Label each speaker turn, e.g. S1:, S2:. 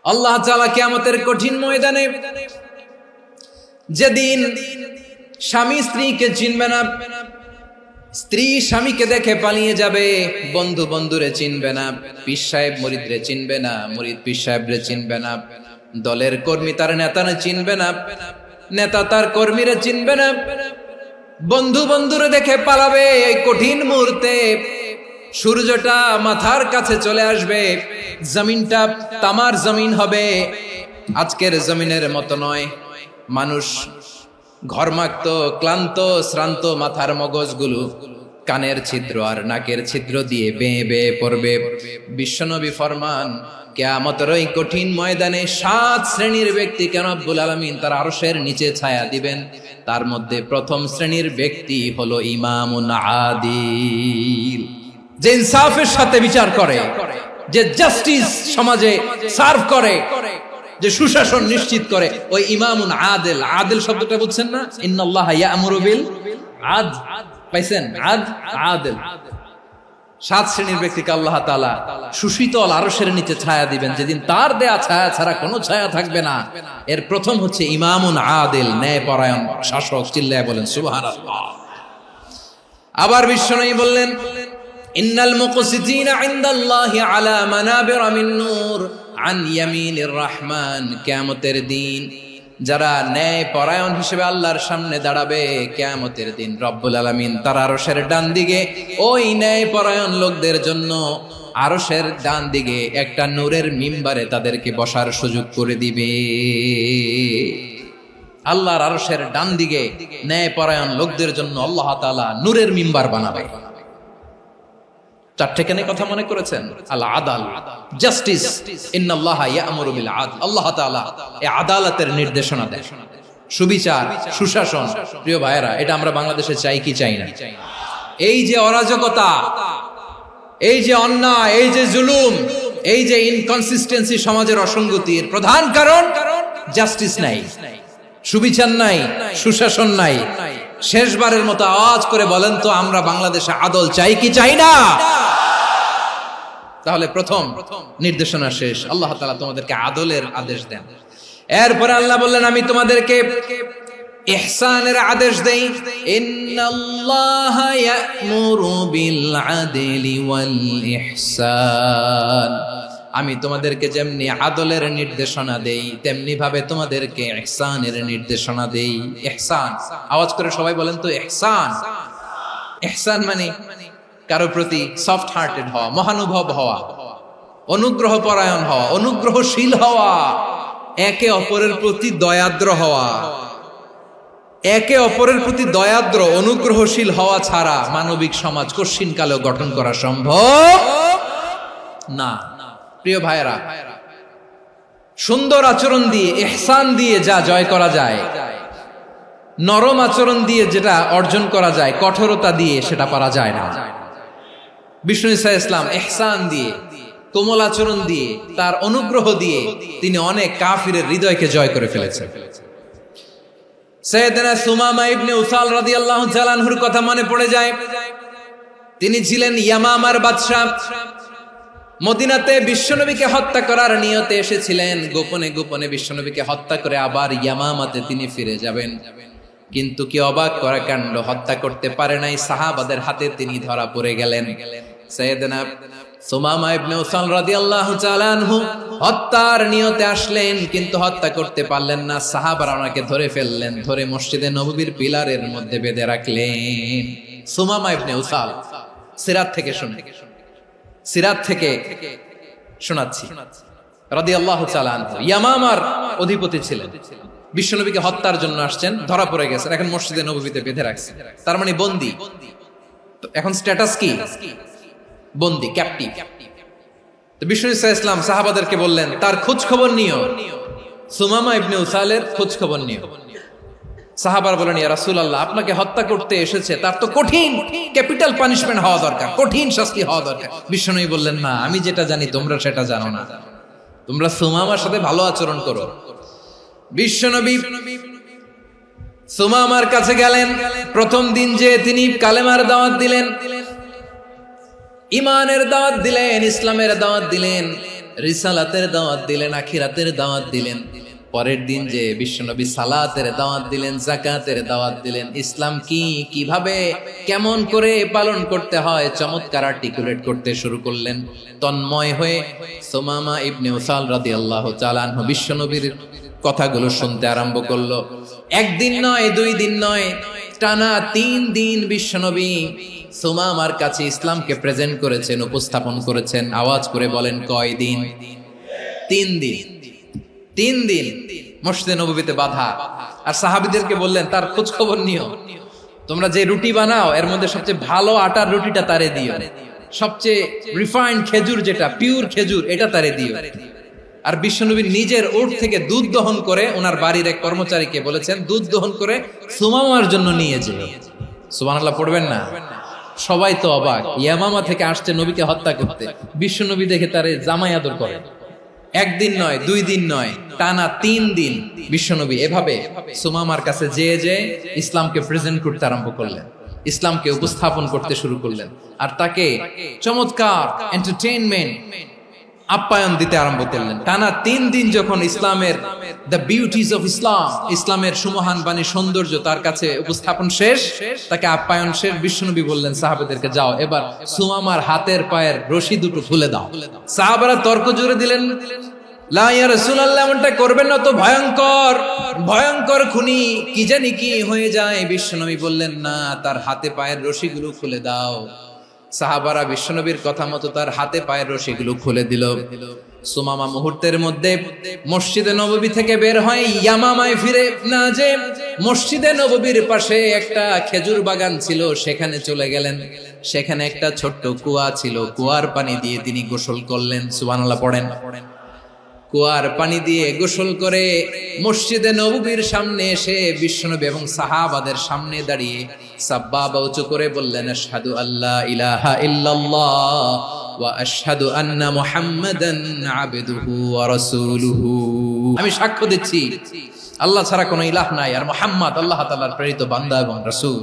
S1: আল্লাহ তাআলা কিয়ামতের কঠিন ময়দানে যেদিন স্বামী স্ত্রীকে চিনবে না, স্ত্রী স্বামীকে দেখে পালিয়ে যাবে, বন্ধু বন্ধুরে চিনবে না, পীর সাহেব মুরিদরে চিনবে না, মুরিদ পীর সাহেবরে চিনবে না, দলের কর্মী তার নেতারে চিনবে না, নেতা তার কর্মীরে চিনবে না, বন্ধু বন্ধুরে দেখে পালাবে। এই কঠিন মুহূর্তে সূর্যটা মাথার কাছে চলে আসবে, জমিনটা তামার জমিন হবে, আজকের জমিনের মতো নয়। মানুষ ঘর্মাক্ত, ক্লান্ত, শ্রান্ত মাথার মগজগুলো কানের ছিদ্র আর নাকের ছিদ্র দিয়ে বেয়ে বেয়ে পড়বে। বিশ্বনবী ফরমান, কিয়ামতের ওই কঠিন ময়দানে 7 শ্রেণীর ব্যক্তিকে রব্বুল আলামিন তার আরশের নিচে ছায়া দিবেন। তার মধ্যে প্রথম শ্রেণীর ব্যক্তি হলো ইমামুন আদিল, যে ইনসাফের সাথে বিচার করে, যে জাস্টিস সমাজে সার্ভ করে, যে সুশাসন নিশ্চিত করে, ওই ইমামুন আদিল। আদিল শব্দটা বুঝছেন না? ইন্নাল্লাহা ইয়া'মুরু বিল আদল, পাইছেন? আদিল। 7 শ্রেণীর ব্যক্তিকে আল্লাহ তাআলা সুশীতল আরশের নিচে ছায়া দিবেন, যেদিন তার দেয়া ছায়া ছাড়া কোনো ছায়া থাকবে না। এর প্রথম হচ্ছে ইমামুন আদিল, ন্যায়পরায়ণ শাসক। চিল্লায় বলেন সুবহানাল্লাহ। আবার বিশ্বনবী বললেন, ইন্নাল মুকসিতিনা ইনদাল্লাহি আলা মানাবিরা মিন নূর আন ইয়ামিনির রহমান। কিয়ামতের দিন যারা ন্যায় পরায়ণ হিসেবে আল্লাহর সামনে দাঁড়াবে, কিয়ামতের দিন রব্বুল আলামিন তার আরশের ডান দিকে ওই ন্যায় পরায়ণ লোকদের জন্য আরশের ডান দিকে একটা নূরের মিম্বারে তাদেরকে বসার সুযোগ করে দিবে। আল্লাহর আরশের ডান দিকে ন্যায় পরায়ণ লোকদের জন্য আল্লাহ তাআলা নূরের মিম্বার বানাবে। 4টে কেন কথা মনে করেছেন? আল আদাল, জাস্টিস। ইন্নাল্লাহা ইয়া'মুরু বিল আদল। আল্লাহ তাআলা এই আদালতের নির্দেশনা দেন, সুবিচার, সুশাসন। প্রিয় ভাইয়েরা, এটা আমরা বাংলাদেশে চাই কি চাই না? এই যে অরাজকতা, এই যে অন্যায়, এই যে জুলুম, এই যে ইনকনসিস্টেন্সি সমাজের অসঙ্গতির প্রধান কারণ জাস্টিস নাই, সুবিচার নাই, সুশাসন নাই। শেষবারের মতো আওয়াজ করে বলেন তো, আমরা বাংলাদেশে আদল চাই কি চাই না? তাহলে প্রথম নির্দেশনা শেষ। আল্লাহ তাআলা তোমাদেরকে আদলের আদেশ দেন। এরপরে আল্লাহ বললেন, আমি তোমাদেরকে ইহসানের আদেশ দেই। ইন্নাল্লাহা ইয়া'মুরু বিল আদলি ওয়াল ইহসান। আমি তোমাদেরকে যেমনি আদলের নির্দেশনা দেই, তেমনি ভাবে তোমাদেরকে ইহসানের নির্দেশনা দেই। ইহসান, আওয়াজ করে সবাই বলেন তো ইহসান। ইহসান মানে কারো প্রতি সফট হার্টেড হওয়া, মহানুভব হওয়া, অনুগ্রহ পরায়ণ হওয়া, অনুগ্রহশীল হওয়া, একে অপরের প্রতি দয়াদ্র হওয়া। একে অপরের প্রতি দয়াদ্র, অনুগ্রহশীল হওয়া ছাড়া মানবিক সমাজ কশিনকালেও গঠন করা সম্ভব না। প্রিয় ভাইয়েরা, সুন্দর আচরণ দিয়ে, ইহসান দিয়ে যা জয় করা যায়, নরম আচরণ দিয়ে যেটা অর্জন করা যায়, কঠোরতা দিয়ে সেটা পারা যায় না। বিষ্ণু ঈসা ইসলাম ইহসান দিয়ে, কোমল আচরণ দিয়ে, তার অনুগ্রহ দিয়ে তিনি অনেক কাফিরের হৃদয়কে জয় করে ফেলেছেন। সাইয়েদনা সুমামা ইবনে উসাল রাদিয়াল্লাহু তাআলা আনহুর কথা মনে পড়ে যায়। তিনি ছিলেন ইয়ামামার বাদশা। মদিনাতে বিশ্বনবীকে হত্যা করার নিয়তে এসেছিলেন। গোপনে গোপনে বিশ্বনবীকে হত্যা করে আবার ইয়ামামাতে তিনি ফিরে যাবেন। কিন্তু কি অবাক করা কাণ্ড, হত্যা করতে পারে নাই, সাহাবাদের হাতে তিনি ধরা পড়ে গেলেন। সাইয়েদনা সুমামা ইবনে উসাল রাদিয়াল্লাহু তাআলা আনহু হত্যার নিয়তে আসলেন, কিন্তু হত্যা করতে পারলেন না। সাহাবারা ওনাকে ধরে ফেললেন, ধরে মসজিদে নববীর পিলারের মধ্যে বেঁধে রাখলেন। সুমামা ইবনে উসাল, সিরাত থেকে শুনে, সিরাত থেকে শোনাচ্ছি, রাদিয়াল্লাহু তাআলা আনহু ইয়ামামার অধিপতি ছিলেন। বিশ্বনবীকে হত্যার জন্য আসছেন, ধরা পড়ে গেছেন, এখন মসজিদে নববীতে বেঁধে রাখছেন। তার মানে বন্দী। এখন স্ট্যাটাস কি? বন্দী, ক্যাপটিভ। তো বিষ্ণু ঈসা ইসলাম সাহাবাদেরকে বললেন, তার খোঁজ খবর নিও, সুমামা ইবনে উসালের খোঁজ খবর নিও। সাহাবার বলেন, ইয়া রাসূলুল্লাহ, আপনাকে হত্যা করতে এসেছে, তার তো কঠিন ক্যাপিটাল পানিশমেন্ট হওয়া দরকার, কঠিন শাস্তি হওয়া দরকার। বিশ্বনবী বললেন, না, আমি যেটা জানি তোমরা সেটা জানো না, তোমরা সুমামার সাথে ভালো আচরণ করো। বিশ্বনবী সুমামার কাছে গেলেন। প্রথম দিন যে তিনি কালেমার দাওয়াত দিলেন, ইমানের দাওয়াত দিলেন, ইসলামের দাওয়াত দিলেন, রিসালাতের দাওয়াত দিলেন, আখিরাতের দাওয়াত দিলেন। পরের দিন যে বিশ্বনবী সালাতের দাওয়াত দিলেন, যাকাতের দাওয়াত দিলেন, ইসলাম কি, কিভাবে, কেমন করে পালন করতে হয় চমৎকার আর্টিকুলেট করতে শুরু করলেন। তন্ময় হয়ে সুমামা ইবনে উসাল রাদিয়াল্লাহু তাআলা আনহু বিশ্বনবীর কথাগুলো শুনতে আরম্ভ করলো। একদিন নয়, 2 দিন নয়, টানা 3 দিন বিশ্বনবী সুমামার কাছে ইসলামকে প্রেজেন্ট করেছেন, উপস্থাপন করেছেন। আওয়াজ করে বলেন, কয় দিন? 3 দিন। 3 দিন মসজিদে নববীতে বাধা। আর সাহাবীদেরকে বললেন, তার খোঁজ খবর নিও, তোমরা যে রুটি বানাও এর মধ্যে সবচেয়ে ভালো আটার রুটিটা তারে দিও, সবচেয়ে রিফাইন্ড খেজুর, যেটা পিওর খেজুর, এটা তারে দিও। আর বিশ্বনবী নিজের উট থেকে দুধ দহন করে ওনার বাড়ির এক কর্মচারীকে বলেছেন, দুধ দহন করে সুমামার জন্য নিয়ে যেও। সুবহানাল্লাহ পড়বেন না? সবাই তো অবাক, ইয়ামামা থেকে আসছে নবীকে হত্যা করতে, বিশ্বনবী দেখে তারে জামাই আদর করে। একদিন নয়, 2 দিন নয়, টানা 3 দিন বিশ্বনবী এভাবে সুমামার কাছে যেয়ে ইসলামকে প্রেজেন্ট করতে আরম্ভ করলেন, ইসলামকে উপস্থাপন করতে শুরু করলেন। আর তাকে চমৎকার এন্টারটেইনমেন্ট, আপ্যায়ন দিতে আরম্ভ করলেন। টানা 3 দিন যখন ইসলামের দ্য বিউটিজ অফ ইসলাম, ইসলামের সুমহান বাণী, সৌন্দর্য তার কাছে উপস্থাপন শেষ, তাকে আপ্যায়ন শেষ, বিশ্বনবী বললেন সাহাবাদেরকে, যাও এবার সুমামার হাতের পায়ের রশি দুটো খুলে দাও। সাহাবারা তর্ক জুড়ে দিলেন, লা ইয়া রাসূলুল্লাহ, এমনটা করবেন না, তো ভয়ঙ্কর ভয়ঙ্কর খুনি, কি জানি কি হয়ে যায়। বিশ্বনবী বললেন, না, তার হাতে পায়ের রশিগুলো খুলে দাও। সাহাবারা বিশ্বনবীর কথা মতো তার হাতে পায়ের রশিগুলো খুলে দিল। সুমামা মুহূর্তের মধ্যে মসজিদে নববী থেকে বের হয়, ইয়ামামায় ফিরে না যে মসজিদে নববীর পাশে একটা খেজুর বাগান ছিল, সেখানে চলে গেলেন। সেখানে একটা ছোট্ট কুয়া ছিল, কুয়ার পানি দিয়ে তিনি গোসল করলেন। সুবহানাল্লাহ পড়েন। কুয়ার পানি দিয়ে গোসল করে মসজিদে নববীর সামনে এসে বিশ্বনবী এবং সাহাবাদের সামনে দাঁড়িয়ে সাব্বাবা উঁচু করে বললেন, আশহাদু আল্লা ইলাহা ইল্লাল্লাহ ওয়া আশহাদু আন্না মুহাম্মাদান আবদুহু ওয়া রাসূলুহু। আমি সাক্ষ্য দিচ্ছি আল্লাহ ছাড়া কোনো ইলাহ নাই, আর মুহাম্মদ আল্লাহ তাআলার প্রেরিত বান্দা এবং রাসূল।